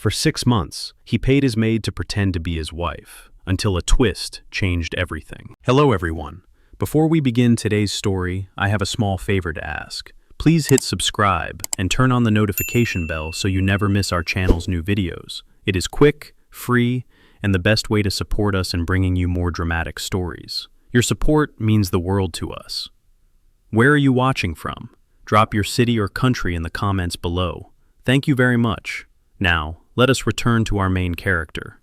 For 6 months, he paid his maid to pretend to be his wife, until a twist changed everything. Hello everyone. Before we begin today's story, I have a small favor to ask. Please hit subscribe and turn on the notification bell so you never miss our channel's new videos. It is quick, free, and the best way to support us in bringing you more dramatic stories. Your support means the world to us. Where are you watching from? Drop your city or country in the comments below. Thank you very much. Now, let us return to our main character.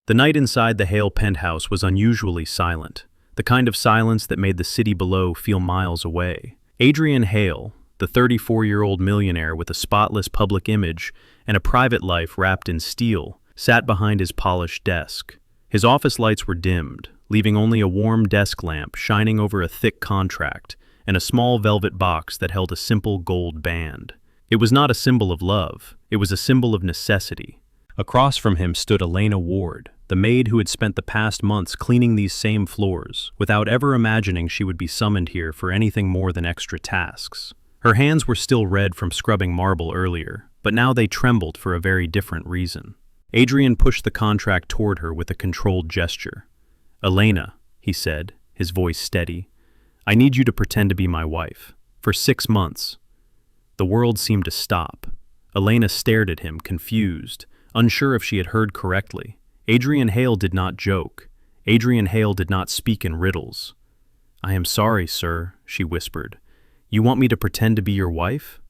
The night inside the Hale penthouse was unusually silent, the kind of silence that made the city below feel miles away. Adrian Hale, the 34-year-old millionaire with a spotless public image and a private life wrapped in steel, sat behind his polished desk. His office lights were dimmed, leaving only a warm desk lamp shining over a thick contract and a small velvet box that held a simple gold band. It was not a symbol of love, it was a symbol of necessity. Across from him stood Elena Ward, the maid who had spent the past months cleaning these same floors, without ever imagining she would be summoned here for anything more than extra tasks. Her hands were still red from scrubbing marble earlier, but now they trembled for a very different reason. Adrian pushed the contract toward her with a controlled gesture. "Elena," he said, his voice steady, "I need you to pretend to be my wife. For 6 months." The world seemed to stop. Elena stared at him, confused, unsure if she had heard correctly. Adrian Hale did not joke. Adrian Hale did not speak in riddles. "I am sorry, sir," she whispered. "You want me to pretend to be your wife?"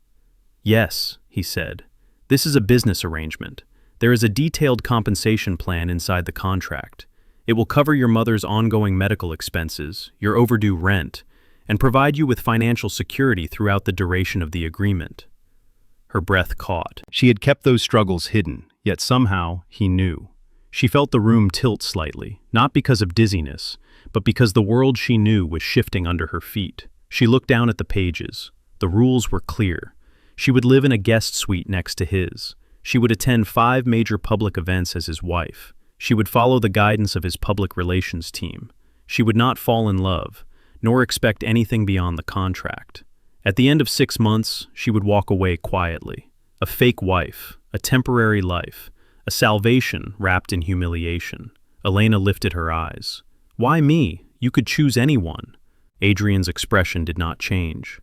"Yes," he said. "This is a business arrangement. There is a detailed compensation plan inside the contract. It will cover your mother's ongoing medical expenses, your overdue rent, and provide you with financial security throughout the duration of the agreement." Her breath caught. She had kept those struggles hidden, yet somehow he knew. She felt the room tilt slightly, not because of dizziness, but because the world she knew was shifting under her feet. She looked down at the pages. The rules were clear. She would live in a guest suite next to his. She would attend 5 major public events as his wife. She would follow the guidance of his public relations team. She would not fall in love, nor expect anything beyond the contract. At the end of 6 months, she would walk away quietly. A fake wife, a temporary life, a salvation wrapped in humiliation. Elena lifted her eyes. "Why me? You could choose anyone." Adrian's expression did not change.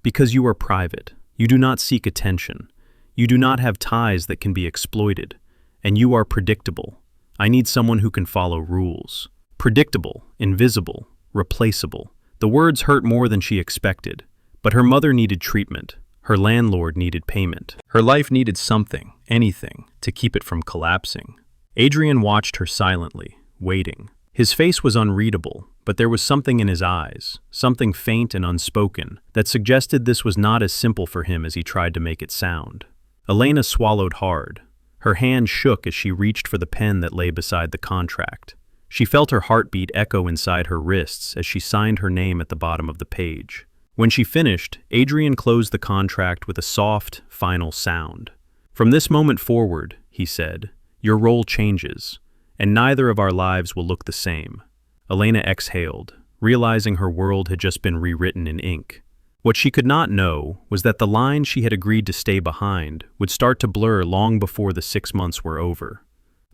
"Because you are private. You do not seek attention. You do not have ties that can be exploited. And you are predictable. I need someone who can follow rules. Predictable, invisible, replaceable." The words hurt more than she expected, but her mother needed treatment. Her landlord needed payment. Her life needed something, anything, to keep it from collapsing. Adrian watched her silently, waiting. His face was unreadable, but there was something in his eyes, something faint and unspoken, that suggested this was not as simple for him as he tried to make it sound. Elena swallowed hard. Her hand shook as she reached for the pen that lay beside the contract. She felt her heartbeat echo inside her wrists as she signed her name at the bottom of the page. When she finished, Adrian closed the contract with a soft, final sound. "From this moment forward," he said, "your role changes, and neither of our lives will look the same." Elena exhaled, realizing her world had just been rewritten in ink. What she could not know was that the line she had agreed to stay behind would start to blur long before the 6 months were over.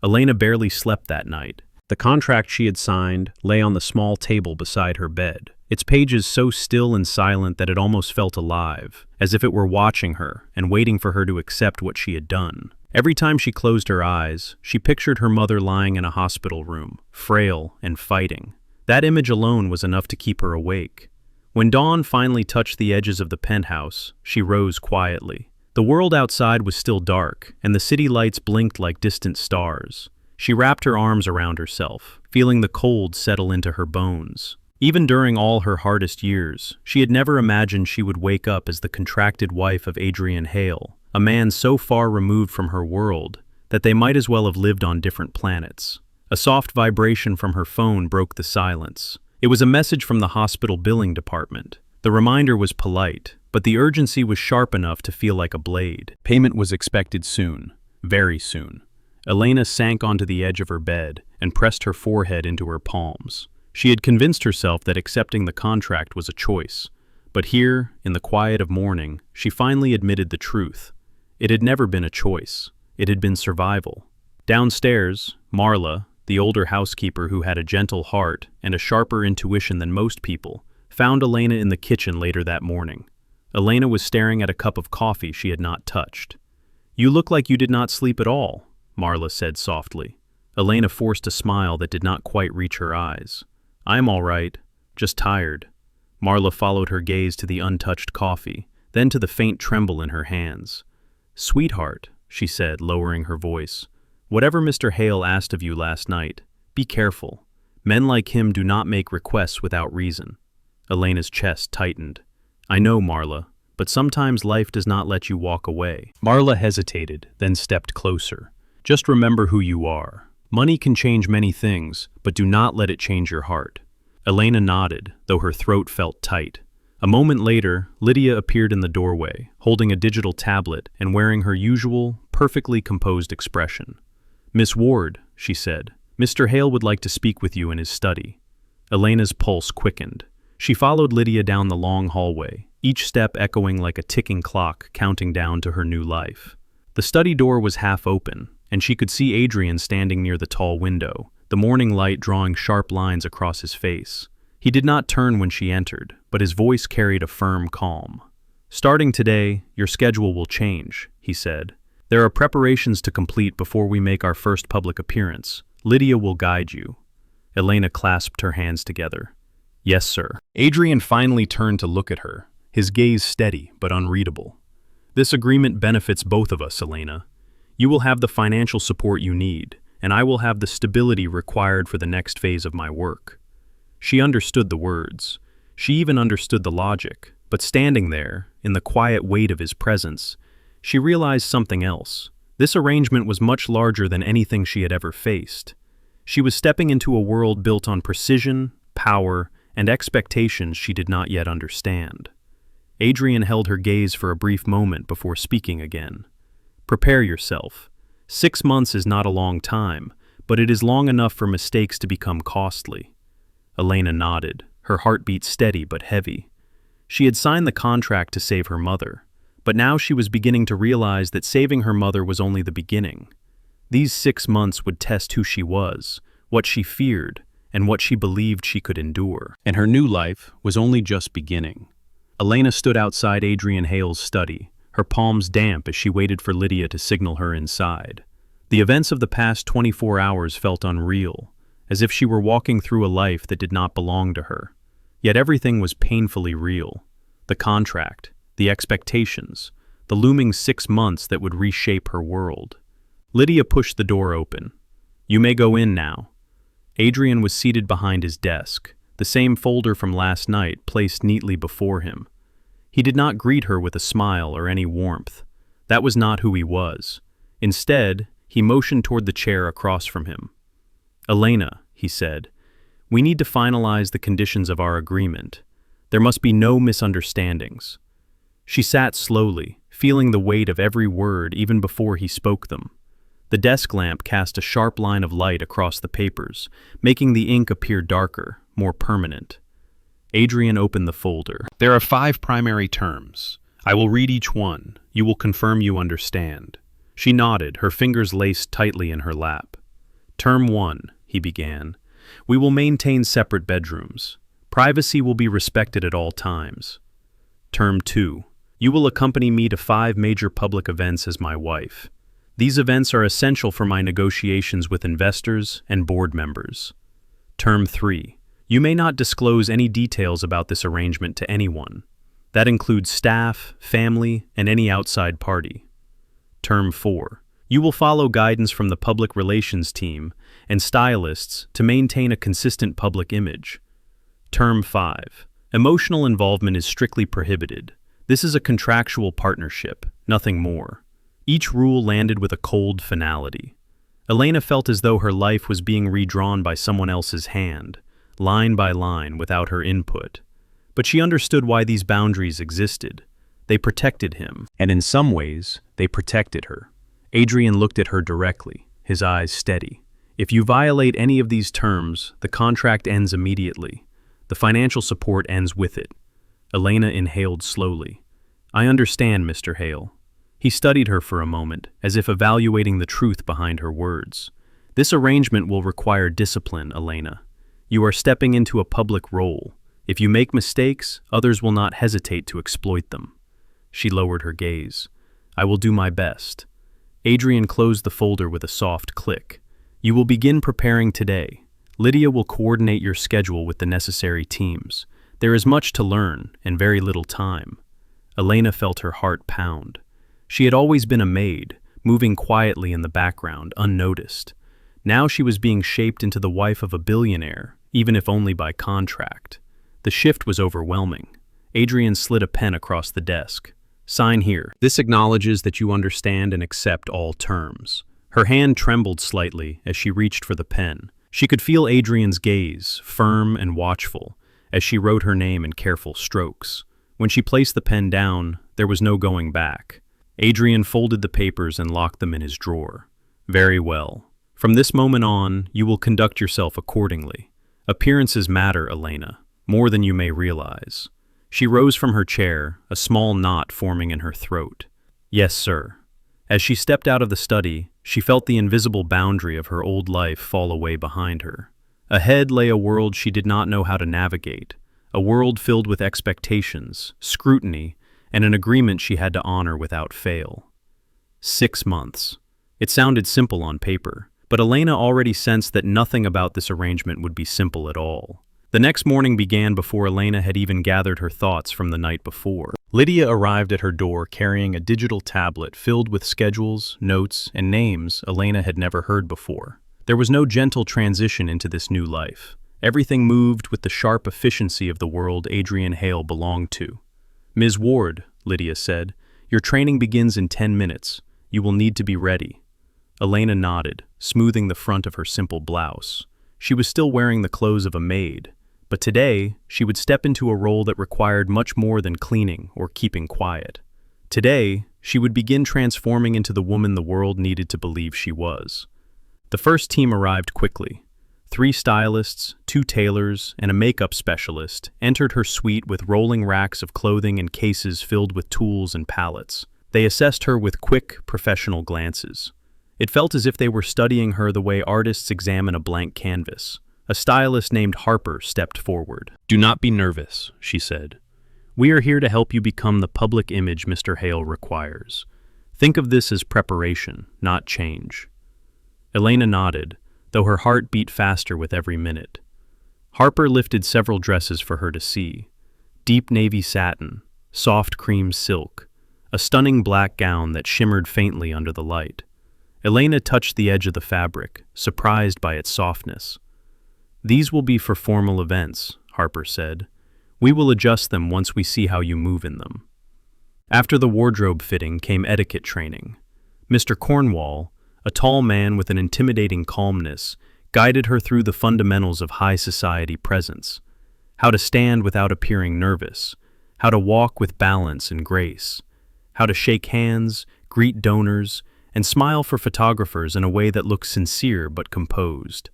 Elena barely slept that night. The contract she had signed lay on the small table beside her bed, its pages so still and silent that it almost felt alive, as if it were watching her and waiting for her to accept what she had done. Every time she closed her eyes, she pictured her mother lying in a hospital room, frail and fighting. That image alone was enough to keep her awake. When dawn finally touched the edges of the penthouse, she rose quietly. The world outside was still dark, and the city lights blinked like distant stars. She wrapped her arms around herself, feeling the cold settle into her bones. Even during all her hardest years, she had never imagined she would wake up as the contracted wife of Adrian Hale, a man so far removed from her world that they might as well have lived on different planets. A soft vibration from her phone broke the silence. It was a message from the hospital billing department. The reminder was polite, but the urgency was sharp enough to feel like a blade. Payment was expected soon, very soon. Elena sank onto the edge of her bed and pressed her forehead into her palms. She had convinced herself that accepting the contract was a choice, but here, in the quiet of morning, she finally admitted the truth. It had never been a choice. It had been survival. Downstairs, Marla, the older housekeeper who had a gentle heart and a sharper intuition than most people, found Elena in the kitchen later that morning. Elena was staring at a cup of coffee she had not touched. "You look like you did not sleep at all," Marla said softly. Elena forced a smile that did not quite reach her eyes. "I'm all right, just tired." Marla followed her gaze to the untouched coffee, then to the faint tremble in her hands. "Sweetheart," she said, lowering her voice, "whatever Mr. Hale asked of you last night, be careful. Men like him do not make requests without reason." Elena's chest tightened. "I know, Marla, but sometimes life does not let you walk away." Marla hesitated, then stepped closer. "Just remember who you are. Money can change many things, but do not let it change your heart." Elena nodded, though her throat felt tight. A moment later, Lydia appeared in the doorway, holding a digital tablet and wearing her usual, perfectly composed expression. "Miss Ward," she said, "Mr. Hale would like to speak with you in his study." Elena's pulse quickened. She followed Lydia down the long hallway, each step echoing like a ticking clock counting down to her new life. The study door was half open, and she could see Adrian standing near the tall window, the morning light drawing sharp lines across his face. He did not turn when she entered, but his voice carried a firm calm. "Starting today, your schedule will change," he said. "There are preparations to complete before we make our first public appearance. Lydia will guide you." Elena clasped her hands together. "Yes, sir." Adrian finally turned to look at her, his gaze steady but unreadable. "This agreement benefits both of us, Elena. You will have the financial support you need, and I will have the stability required for the next phase of my work." She understood the words. She even understood the logic, but standing there, in the quiet weight of his presence, she realized something else. This arrangement was much larger than anything she had ever faced. She was stepping into a world built on precision, power, and expectations she did not yet understand. Adrian held her gaze for a brief moment before speaking again. "Prepare yourself. 6 months is not a long time, but it is long enough for mistakes to become costly." Elena nodded, her heartbeat steady but heavy. She had signed the contract to save her mother, but now she was beginning to realize that saving her mother was only the beginning. These 6 months would test who she was, what she feared, and what she believed she could endure. And her new life was only just beginning. Elena stood outside Adrian Hale's study, her palms damp as she waited for Lydia to signal her inside. The events of the past 24 hours felt unreal, as if she were walking through a life that did not belong to her. Yet everything was painfully real. The contract, the expectations, the looming 6 months that would reshape her world. Lydia pushed the door open. "You may go in now." Adrian was seated behind his desk, the same folder from last night placed neatly before him. He did not greet her with a smile or any warmth. That was not who he was. Instead, he motioned toward the chair across from him. "Elena," he said, "we need to finalize the conditions of our agreement. There must be no misunderstandings." She sat slowly, feeling the weight of every word even before he spoke them. The desk lamp cast a sharp line of light across the papers, making the ink appear darker, more permanent. Adrian opened the folder. "There are 5 primary terms. I will read each one. You will confirm you understand." She nodded, her fingers laced tightly in her lap. "Term 1, he began. "We will maintain separate bedrooms. Privacy will be respected at all times." Term 2, "You will accompany me to 5 major public events as my wife. These events are essential for my negotiations with investors and board members." Term 3, "You may not disclose any details about this arrangement to anyone. That includes staff, family, and any outside party." Term 4, "You will follow guidance from the public relations team and stylists to maintain a consistent public image." Term 5, "Emotional involvement is strictly prohibited. This is a contractual partnership, nothing more." Each rule landed with a cold finality. Elena felt as though her life was being redrawn by someone else's hand, line by line, without her input. But she understood why these boundaries existed. They protected him, and in some ways, they protected her. Adrian looked at her directly, his eyes steady. "If you violate any of these terms, the contract ends immediately. The financial support ends with it." Elena inhaled slowly. "I understand, Mr. Hale." He studied her for a moment, as if evaluating the truth behind her words. This arrangement will require discipline, Elena. You are stepping into a public role. If you make mistakes, others will not hesitate to exploit them. She lowered her gaze. I will do my best. Adrian closed the folder with a soft click. You will begin preparing today. Lydia will coordinate your schedule with the necessary teams. There is much to learn and very little time. Elena felt her heart pound. She had always been a maid, moving quietly in the background, unnoticed. Now she was being shaped into the wife of a billionaire, even if only by contract. The shift was overwhelming. Adrian slid a pen across the desk. Sign here. This acknowledges that you understand and accept all terms. Her hand trembled slightly as she reached for the pen. She could feel Adrian's gaze, firm and watchful, as she wrote her name in careful strokes. When she placed the pen down, there was no going back. Adrian folded the papers and locked them in his drawer. Very well. From this moment on, you will conduct yourself accordingly. Appearances matter, Elena, more than you may realize. She rose from her chair, a small knot forming in her throat. Yes, sir. As she stepped out of the study, she felt the invisible boundary of her old life fall away behind her. Ahead lay a world she did not know how to navigate, a world filled with expectations, scrutiny, and an agreement she had to honor without fail. 6 months. It sounded simple on paper, but Elena already sensed that nothing about this arrangement would be simple at all. The next morning began before Elena had even gathered her thoughts from the night before. Lydia arrived at her door carrying a digital tablet filled with schedules, notes, and names Elena had never heard before. There was no gentle transition into this new life. Everything moved with the sharp efficiency of the world Adrian Hale belonged to. Ms. Ward, Lydia said, your training begins in 10 minutes. You will need to be ready. Elena nodded, smoothing the front of her simple blouse. She was still wearing the clothes of a maid, but today she would step into a role that required much more than cleaning or keeping quiet. Today, she would begin transforming into the woman the world needed to believe she was. The first team arrived quickly. 3 stylists, 2 tailors, and a makeup specialist entered her suite with rolling racks of clothing and cases filled with tools and palettes. They assessed her with quick, professional glances. It felt as if they were studying her the way artists examine a blank canvas. A stylist named Harper stepped forward. Do not be nervous, she said. We are here to help you become the public image Mr. Hale requires. Think of this as preparation, not change. Elena nodded, though her heart beat faster with every minute. Harper lifted several dresses for her to see. Deep navy satin, soft cream silk, a stunning black gown that shimmered faintly under the light. Elena touched the edge of the fabric, surprised by its softness. These will be for formal events, Harper said. We will adjust them once we see how you move in them. After the wardrobe fitting came etiquette training. Mr. Cornwall, a tall man with an intimidating calmness, guided her through the fundamentals of high society presence. How to stand without appearing nervous, how to walk with balance and grace, how to shake hands, greet donors, and smile for photographers in a way that looks sincere but composed.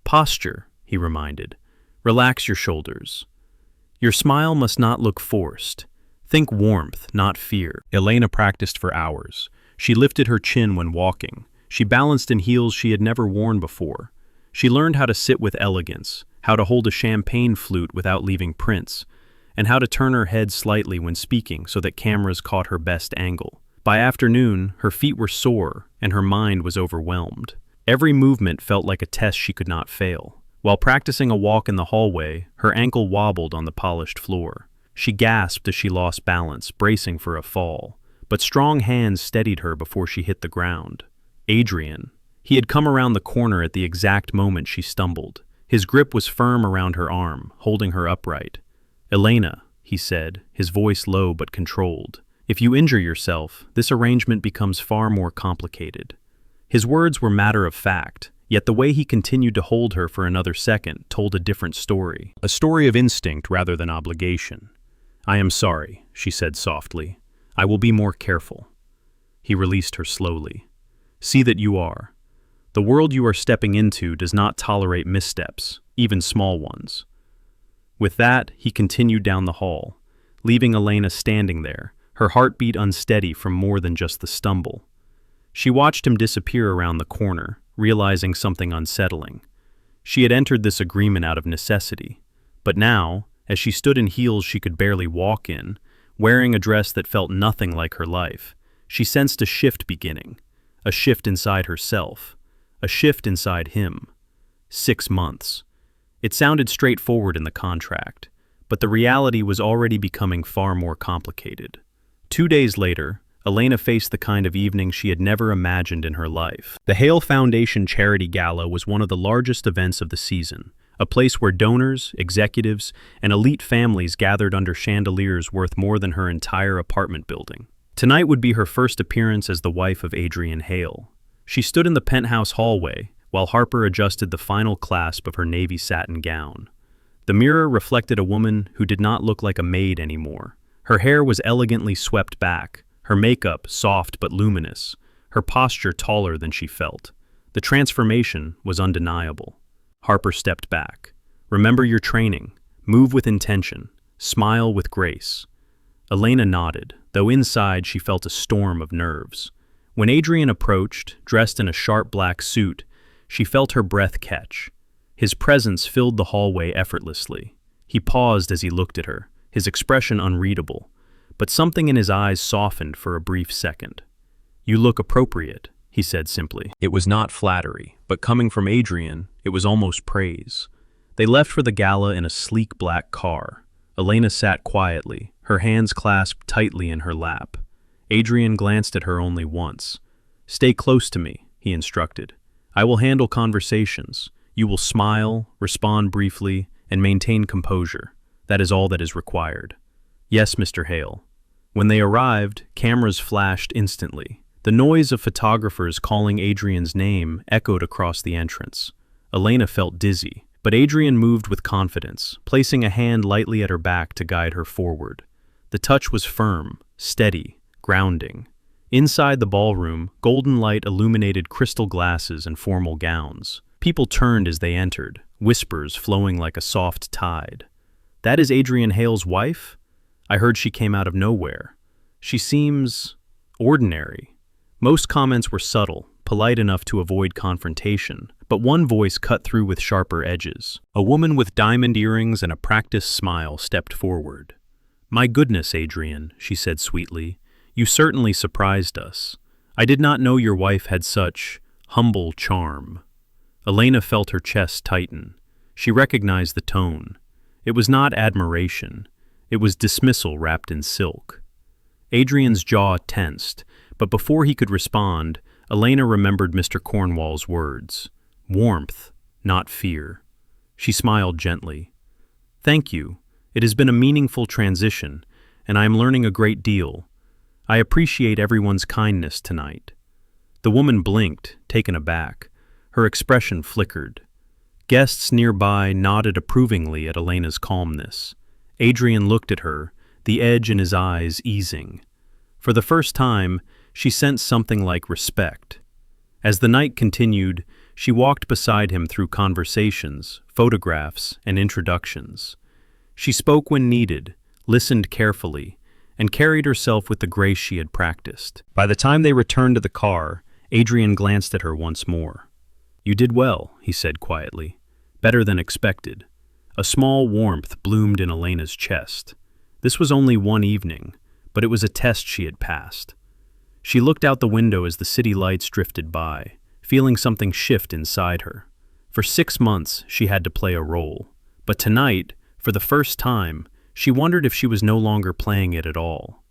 Posture, he reminded. Relax your shoulders. Your smile must not look forced. Think warmth, not fear. Elena practiced for hours. She lifted her chin when walking. She balanced in heels she had never worn before. She learned how to sit with elegance, how to hold a champagne flute without leaving prints, and how to turn her head slightly when speaking so that cameras caught her best angle. By afternoon, her feet were sore and her mind was overwhelmed. Every movement felt like a test she could not fail. While practicing a walk in the hallway, her ankle wobbled on the polished floor. She gasped as she lost balance, bracing for a fall, but strong hands steadied her before she hit the ground. Adrian. He had come around the corner at the exact moment she stumbled. His grip was firm around her arm, holding her upright. Elena, he said, his voice low but controlled. If you injure yourself, this arrangement becomes far more complicated. His words were matter of fact, yet the way he continued to hold her for another second told a different story. A story of instinct rather than obligation. I am sorry, she said softly. I will be more careful. He released her slowly. See that you are. The world you are stepping into does not tolerate missteps, even small ones. With that, he continued down the hall, leaving Elena standing there, her heartbeat unsteady from more than just the stumble. She watched him disappear around the corner, realizing something unsettling. She had entered this agreement out of necessity, but now, as she stood in heels she could barely walk in, wearing a dress that felt nothing like her life, she sensed a shift beginning, a shift inside herself, a shift inside him. 6 months. It sounded straightforward in the contract, but the reality was already becoming far more complicated. 2 days later, Elena faced the kind of evening she had never imagined in her life. The Hale Foundation Charity Gala was one of the largest events of the season, a place where donors, executives, and elite families gathered under chandeliers worth more than her entire apartment building. Tonight would be her first appearance as the wife of Adrian Hale. She stood in the penthouse hallway while Harper adjusted the final clasp of her navy satin gown. The mirror reflected a woman who did not look like a maid anymore. Her hair was elegantly swept back, her makeup soft but luminous, her posture taller than she felt. The transformation was undeniable. Harper stepped back. Remember your training. Move with intention. Smile with grace. Elena nodded, though inside she felt a storm of nerves. When Adrian approached, dressed in a sharp black suit, she felt her breath catch. His presence filled the hallway effortlessly. He paused as he looked at her, his expression unreadable, but something in his eyes softened for a brief second. "You look appropriate," he said simply. It was not flattery, but coming from Adrian, it was almost praise. They left for the gala in a sleek black car. Elena sat quietly, her hands clasped tightly in her lap. Adrian glanced at her only once. "Stay close to me," he instructed. "I will handle conversations. You will smile, respond briefly, and maintain composure. That is all that is required." "Yes, Mr. Hale." When they arrived, cameras flashed instantly. The noise of photographers calling Adrian's name echoed across the entrance. Elena felt dizzy, but Adrian moved with confidence, placing a hand lightly at her back to guide her forward. The touch was firm, steady, grounding. Inside the ballroom, golden light illuminated crystal glasses and formal gowns. People turned as they entered, whispers flowing like a soft tide. "That is Adrian Hale's wife? I heard she came out of nowhere. She seems ordinary." Most comments were subtle, polite enough to avoid confrontation, but one voice cut through with sharper edges. A woman with diamond earrings and a practiced smile stepped forward. "My goodness, Adrian," she said sweetly, "you certainly surprised us. I did not know your wife had such humble charm." Elena felt her chest tighten. She recognized the tone. It was not admiration. It was dismissal wrapped in silk. Adrian's jaw tensed, but before he could respond, Elena remembered Mr. Cornwall's words. Warmth, not fear. She smiled gently. "Thank you. It has been a meaningful transition, and I am learning a great deal. I appreciate everyone's kindness tonight." The woman blinked, taken aback. Her expression flickered. Guests nearby nodded approvingly at Elena's calmness. Adrian looked at her, the edge in his eyes easing. For the first time, she sensed something like respect. As the night continued, she walked beside him through conversations, photographs, and introductions. She spoke when needed, listened carefully, and carried herself with the grace she had practiced. By the time they returned to the car, Adrian glanced at her once more. "You did well," he said quietly. "Better than expected." A small warmth bloomed in Elena's chest. This was only one evening, but it was a test she had passed. She looked out the window as the city lights drifted by, feeling something shift inside her. For 6 months, she had to play a role. But tonight, for the first time, she wondered if she was no longer playing it at all.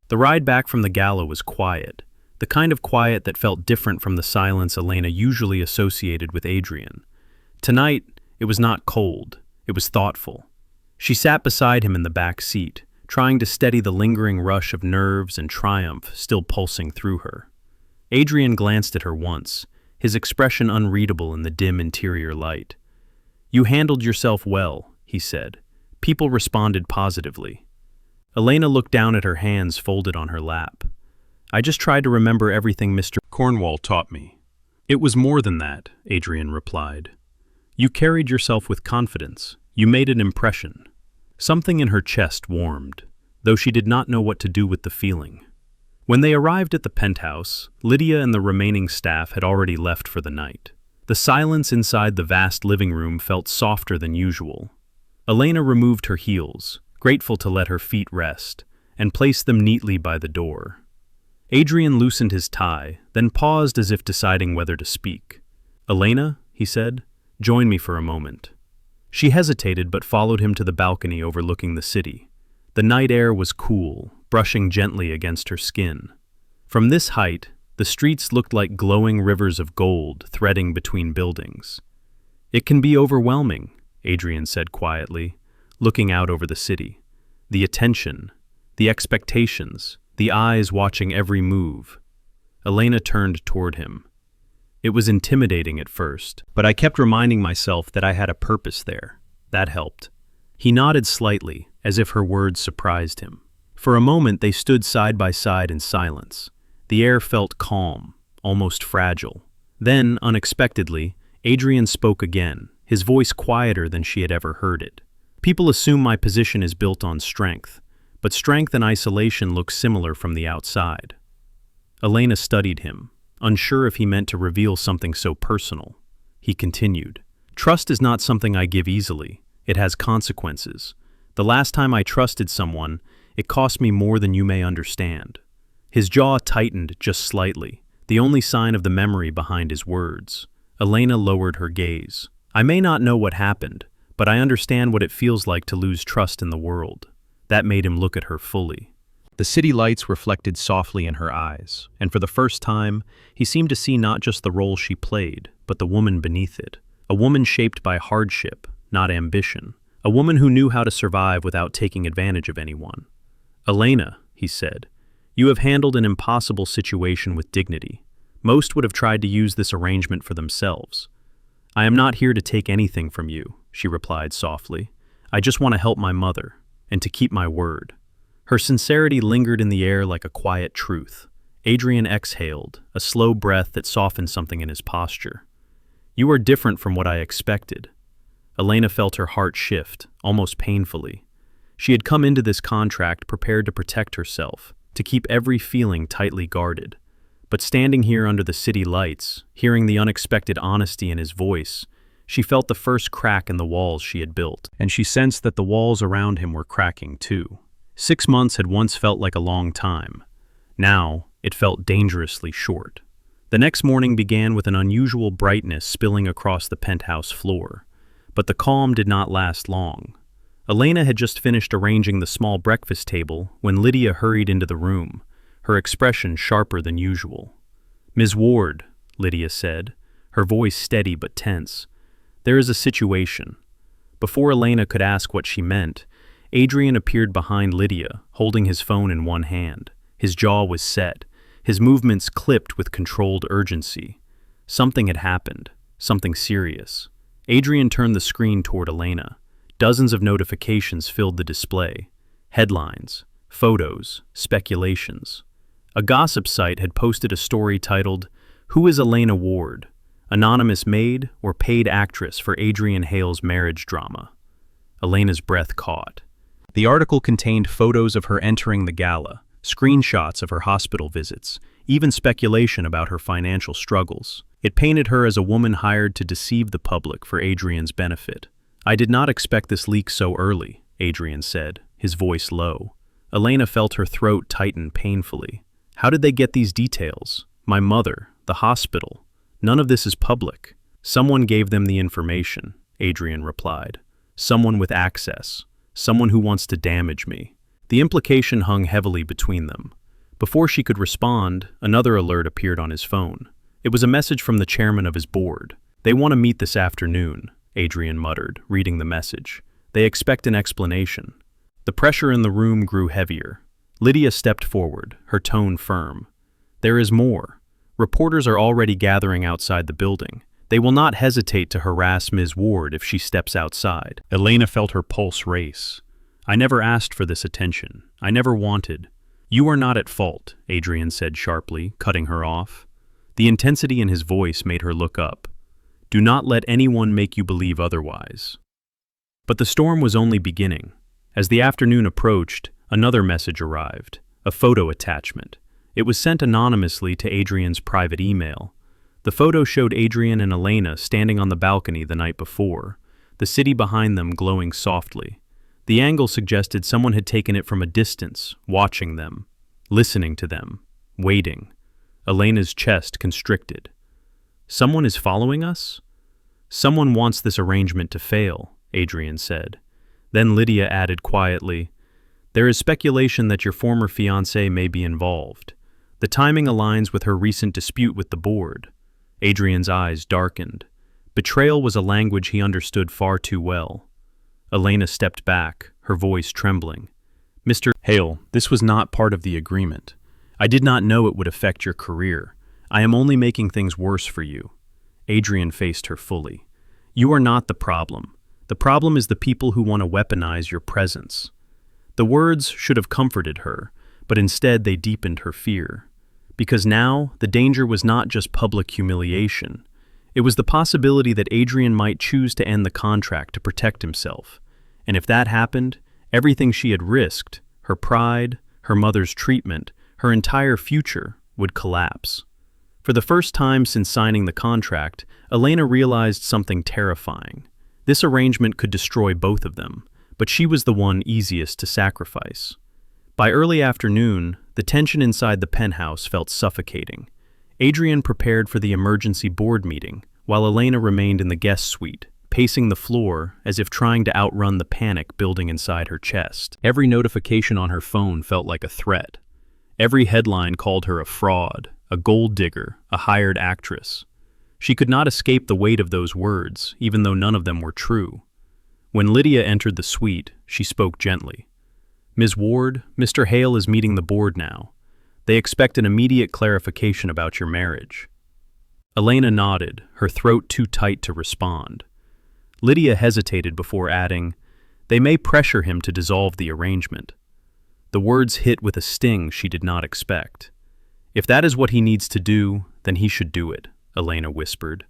The ride back from the gala was quiet, the kind of quiet that felt different from the silence Elena usually associated with Adrian. Tonight, it was not cold, it was thoughtful. She sat beside him in the back seat, trying to steady the lingering rush of nerves and triumph still pulsing through her. Adrian glanced at her once, his expression unreadable in the dim interior light. "You handled yourself well," he said. People responded positively. Elena looked down at her hands folded on her lap. "I just tried to remember everything Mr. Cornwall taught me." "It was more than that," Adrian replied. "You carried yourself with confidence. You made an impression." Something in her chest warmed. though she did not know what to do with the feeling. When they arrived at the penthouse, Lydia and the remaining staff had already left for the night. The silence inside the vast living room felt softer than usual. Elena removed her heels, grateful to let her feet rest, and placed them neatly by the door. Adrian loosened his tie, then paused as if deciding whether to speak. "Elena," he said, "join me for a moment." She hesitated but followed him to the balcony overlooking the city. The night air was cool, brushing gently against her skin. From this height, the streets looked like glowing rivers of gold threading between buildings. "It can be overwhelming," Adrian said quietly, looking out over the city. The attention, the expectations, the eyes watching every move. Elena turned toward him. "It was intimidating at first, but I kept reminding myself that I had a purpose there. That helped." He nodded slightly, as if her words surprised him. For a moment they stood side by side in silence. The air felt calm, almost fragile. Then, unexpectedly, Adrian spoke again, his voice quieter than she had ever heard it. "People assume my position is built on strength, but strength and isolation look similar from the outside." Elena studied him, unsure if he meant to reveal something so personal. He continued, "Trust is not something I give easily. It has consequences. The last time I trusted someone, it cost me more than you may understand." His jaw tightened just slightly, the only sign of the memory behind his words. Elena lowered her gaze. "I may not know what happened, but I understand what it feels like to lose trust in the world." That made him look at her fully. The city lights reflected softly in her eyes, and for the first time, he seemed to see not just the role she played, but the woman beneath it. A woman shaped by hardship, not ambition. A woman who knew how to survive without taking advantage of anyone. "Elena," he said, "you have handled an impossible situation with dignity. Most would have tried to use this arrangement for themselves." "I am not here to take anything from you," she replied softly. "I just want to help my mother, and to keep my word." Her sincerity lingered in the air like a quiet truth. Adrian exhaled, a slow breath that softened something in his posture. "You are different from what I expected." Elena felt her heart shift, almost painfully. She had come into this contract prepared to protect herself, to keep every feeling tightly guarded. But standing here under the city lights, hearing the unexpected honesty in his voice, she felt the first crack in the walls she had built, and she sensed that the walls around him were cracking too. 6 months had once felt like a long time. Now, it felt dangerously short. The next morning began with an unusual brightness spilling across the penthouse floor. But the calm did not last long. Elena had just finished arranging the small breakfast table when Lydia hurried into the room, her expression sharper than usual. "Ms. Ward," Lydia said, her voice steady but tense, "there is a situation." Before Elena could ask what she meant, Adrian appeared behind Lydia, holding his phone in one hand. His jaw was set, his movements clipped with controlled urgency. Something had happened, something serious. Adrian turned the screen toward Elena. Dozens of notifications filled the display. Headlines, photos, speculations. A gossip site had posted a story titled, "Who is Elena Ward? Anonymous maid or paid actress for Adrian Hale's marriage drama?" Elena's breath caught. The article contained photos of her entering the gala, screenshots of her hospital visits, even speculation about her financial struggles. It painted her as a woman hired to deceive the public for Adrian's benefit. "I did not expect this leak so early," Adrian said, his voice low. Elena felt her throat tighten painfully. "How did they get these details? My mother, the hospital. None of this is public." "Someone gave them the information," Adrian replied. "Someone with access. Someone who wants to damage me." The implication hung heavily between them. Before she could respond, another alert appeared on his phone. It was a message from the chairman of his board. "They want to meet this afternoon," Adrian muttered, reading the message. "They expect an explanation." The pressure in the room grew heavier. Lydia stepped forward, her tone firm. "There is more. Reporters are already gathering outside the building. They will not hesitate to harass Ms. Ward if she steps outside." Elena felt her pulse race. "I never asked for this attention. I never wanted." "You are not at fault," Adrian said sharply, cutting her off. The intensity in his voice made her look up. "Do not let anyone make you believe otherwise." But the storm was only beginning. As the afternoon approached, Another message arrived, a photo attachment. It was sent anonymously to Adrian's private email. The photo showed Adrian and Elena standing on the balcony the night before, the city behind them glowing softly. The angle suggested someone had taken it from a distance, watching them, listening to them, waiting. Elena's chest constricted. Someone is following us? Someone wants this arrangement to fail, Adrian said. Then Lydia added quietly, "There is speculation that your former fiancé may be involved. The timing aligns with her recent dispute with the board." Adrian's eyes darkened. Betrayal was a language he understood far too well. Elena stepped back, her voice trembling. "Mr. Hale, this was not part of the agreement. I did not know it would affect your career. I am only making things worse for you." Adrian faced her fully. "You are not the problem. The problem is the people who want to weaponize your presence." The words should have comforted her, but instead they deepened her fear. Because now, the danger was not just public humiliation. It was the possibility that Adrian might choose to end the contract to protect himself. And if that happened, everything she had risked, her pride, her mother's treatment, her entire future, would collapse. For the first time since signing the contract, Elena realized something terrifying. This arrangement could destroy both of them, but she was the one easiest to sacrifice. By early afternoon, the tension inside the penthouse felt suffocating. Adrian prepared for the emergency board meeting, while Elena remained in the guest suite, pacing the floor as if trying to outrun the panic building inside her chest. Every notification on her phone felt like a threat. Every headline called her a fraud, a gold digger, a hired actress. She could not escape the weight of those words, even though none of them were true. When Lydia entered the suite, she spoke gently. "Ms. Ward, Mr. Hale is meeting the board now. They expect an immediate clarification about your marriage." Elena nodded, her throat too tight to respond. Lydia hesitated before adding, "They may pressure him to dissolve the arrangement." The words hit with a sting she did not expect. "If that is what he needs to do, then he should do it," Elena whispered.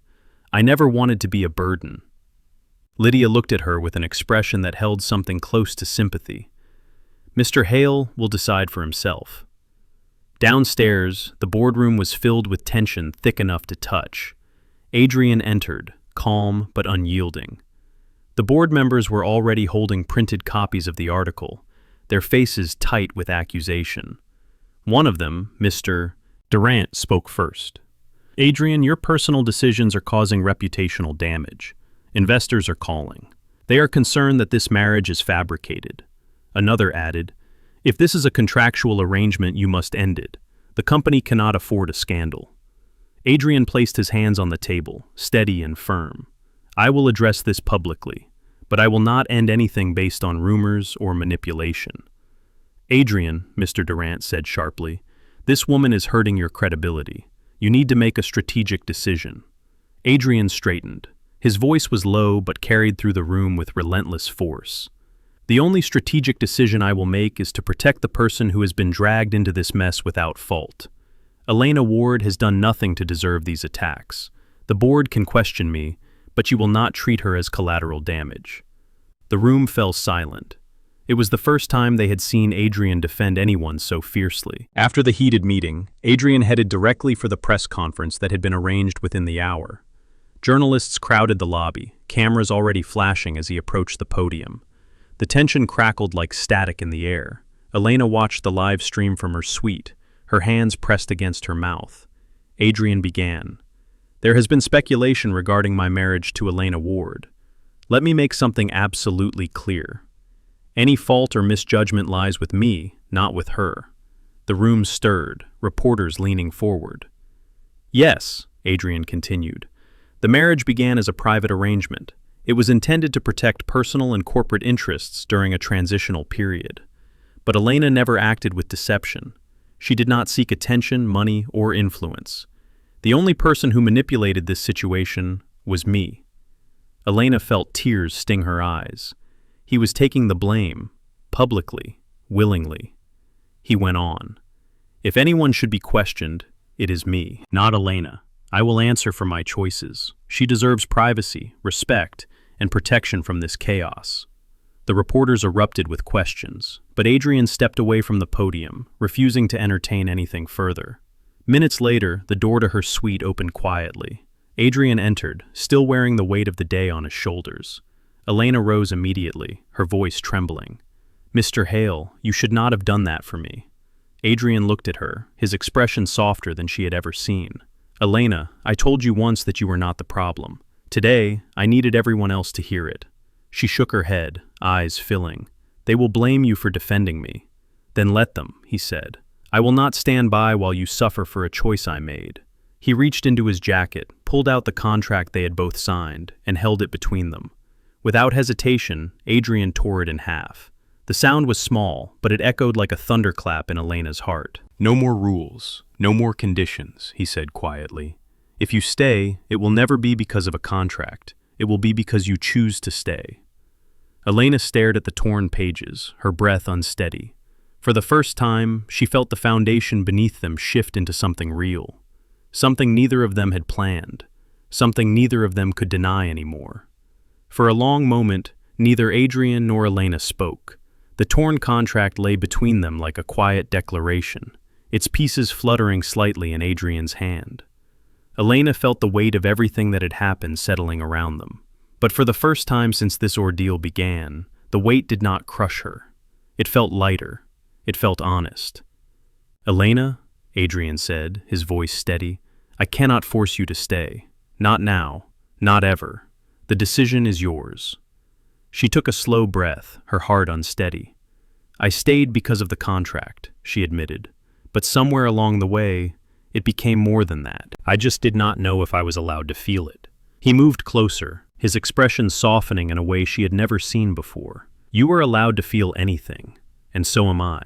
"I never wanted to be a burden." Lydia looked at her with an expression that held something close to sympathy. "Mr. Hale will decide for himself." Downstairs, the boardroom was filled with tension thick enough to touch. Adrian entered, calm but unyielding. The board members were already holding printed copies of the article, their faces tight with accusation. One of them, Mr. Durant, spoke first. "Adrian, your personal decisions are causing reputational damage. Investors are calling. They are concerned that this marriage is fabricated." Another added, "If this is a contractual arrangement, you must end it. The company cannot afford a scandal." Adrian placed his hands on the table, steady and firm. "I will address this publicly, but I will not end anything based on rumors or manipulation." "Adrian," Mr. Durant said sharply, "this woman is hurting your credibility. You need to make a strategic decision." Adrian straightened. His voice was low but carried through the room with relentless force. "The only strategic decision I will make is to protect the person who has been dragged into this mess without fault. Elena Ward has done nothing to deserve these attacks. The board can question me, but you will not treat her as collateral damage." The room fell silent. It was the first time they had seen Adrian defend anyone so fiercely. After the heated meeting, Adrian headed directly for the press conference that had been arranged within the hour. Journalists crowded the lobby, cameras already flashing as he approached the podium. The tension crackled like static in the air. Elena watched the live stream from her suite, her hands pressed against her mouth. Adrian began. "There has been speculation regarding my marriage to Elena Ward. Let me make something absolutely clear. Any fault or misjudgment lies with me, not with her." The room stirred, reporters leaning forward. "Yes," Adrian continued, "the marriage began as a private arrangement. It was intended to protect personal and corporate interests during a transitional period. But Elena never acted with deception. She did not seek attention, money, or influence. The only person who manipulated this situation was me." Elena felt tears sting her eyes. He was taking the blame, publicly, willingly. He went on. "If anyone should be questioned, it is me, not Elena. I will answer for my choices. She deserves privacy, respect, and protection from this chaos." The reporters erupted with questions, but Adrian stepped away from the podium, refusing to entertain anything further. Minutes later, the door to her suite opened quietly. Adrian entered, still wearing the weight of the day on his shoulders. Elena rose immediately, her voice trembling. "Mr. Hale, you should not have done that for me." Adrian looked at her, his expression softer than she had ever seen. "Elena, I told you once that you were not the problem. Today, I needed everyone else to hear it." She shook her head, eyes filling. "They will blame you for defending me." "Then let them," he said. "I will not stand by while you suffer for a choice I made." He reached into his jacket, pulled out the contract they had both signed, and held it between them. Without hesitation, Adrian tore it in half. The sound was small, but it echoed like a thunderclap in Elena's heart. "No more rules, no more conditions," he said quietly. "If you stay, it will never be because of a contract. It will be because you choose to stay." Elena stared at the torn pages, her breath unsteady. For the first time, she felt the foundation beneath them shift into something real. Something neither of them had planned. Something neither of them could deny anymore. For a long moment, neither Adrian nor Elena spoke. The torn contract lay between them like a quiet declaration, its pieces fluttering slightly in Adrian's hand. Elena felt the weight of everything that had happened settling around them. But for the first time since this ordeal began, the weight did not crush her. It felt lighter. It felt honest. "Elena," Adrian said, his voice steady, "I cannot force you to stay. Not now. Not ever. The decision is yours." She took a slow breath, her heart unsteady. "I stayed because of the contract," she admitted. "But somewhere along the way, it became more than that. I just did not know if I was allowed to feel it." He moved closer, his expression softening in a way she had never seen before. "You are allowed to feel anything, and so am I."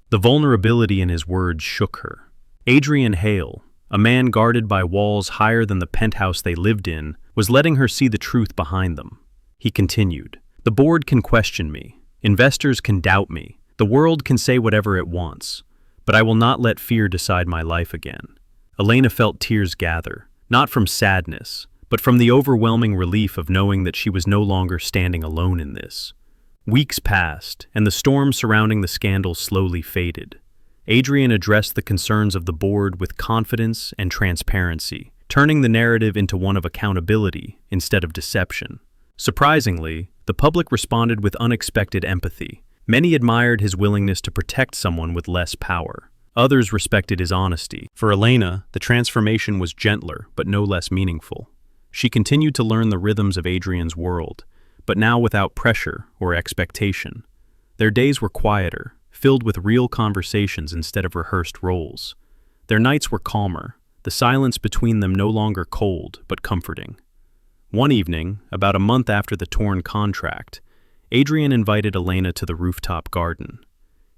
The vulnerability in his words shook her. Adrian Hale, a man guarded by walls higher than the penthouse they lived in, was letting her see the truth behind them. He continued, "The board can question me. Investors can doubt me. The world can say whatever it wants. But I will not let fear decide my life again." Elena felt tears gather, not from sadness, but from the overwhelming relief of knowing that she was no longer standing alone in this. Weeks passed, and the storm surrounding the scandal slowly faded. Adrian addressed the concerns of the board with confidence and transparency, turning the narrative into one of accountability instead of deception. Surprisingly, the public responded with unexpected empathy. Many admired his willingness to protect someone with less power. Others respected his honesty. For Elena, the transformation was gentler but no less meaningful. She continued to learn the rhythms of Adrian's world, but now without pressure or expectation. Their days were quieter, filled with real conversations instead of rehearsed roles. Their nights were calmer, the silence between them no longer cold but comforting. One evening, about a month after the torn contract, Adrian invited Elena to the rooftop garden.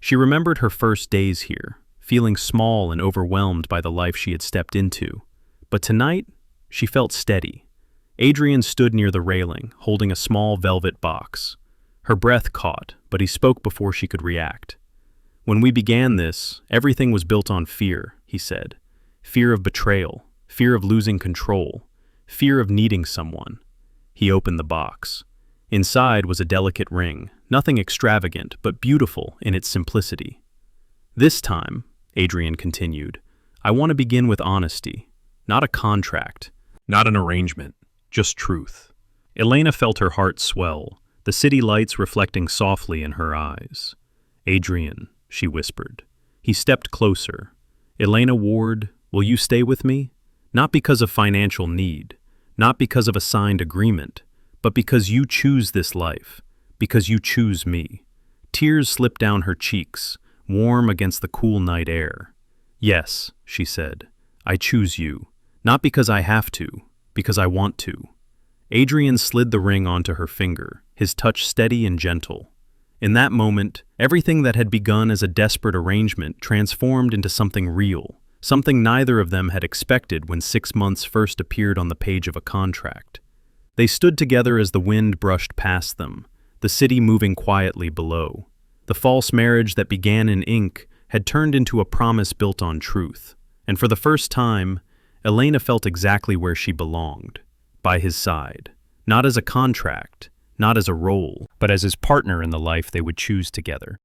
She remembered her first days here, feeling small and overwhelmed by the life she had stepped into. But tonight, she felt steady. Adrian stood near the railing, holding a small velvet box. Her breath caught, but he spoke before she could react. "When we began this, everything was built on fear," he said. "Fear of betrayal, fear of losing control, fear of needing someone." He opened the box. Inside was a delicate ring, nothing extravagant, but beautiful in its simplicity. "This time," Adrian continued, "I want to begin with honesty, not a contract, not an arrangement, just truth." Elena felt her heart swell, the city lights reflecting softly in her eyes. "Adrian," she whispered. He stepped closer. "Elena Ward, will you stay with me? Not because of financial need, not because of a signed agreement, but because you choose this life, because you choose me." Tears slipped down her cheeks, warm against the cool night air. "Yes," she said, "I choose you, not because I have to, because I want to." Adrian slid the ring onto her finger, his touch steady and gentle. In that moment, everything that had begun as a desperate arrangement transformed into something real, something neither of them had expected when 6 months first appeared on the page of a contract. They stood together as the wind brushed past them, the city moving quietly below. The false marriage that began in ink had turned into a promise built on truth, and for the first time, Elena felt exactly where she belonged, by his side, not as a contract, not as a role, but as his partner in the life they would choose together.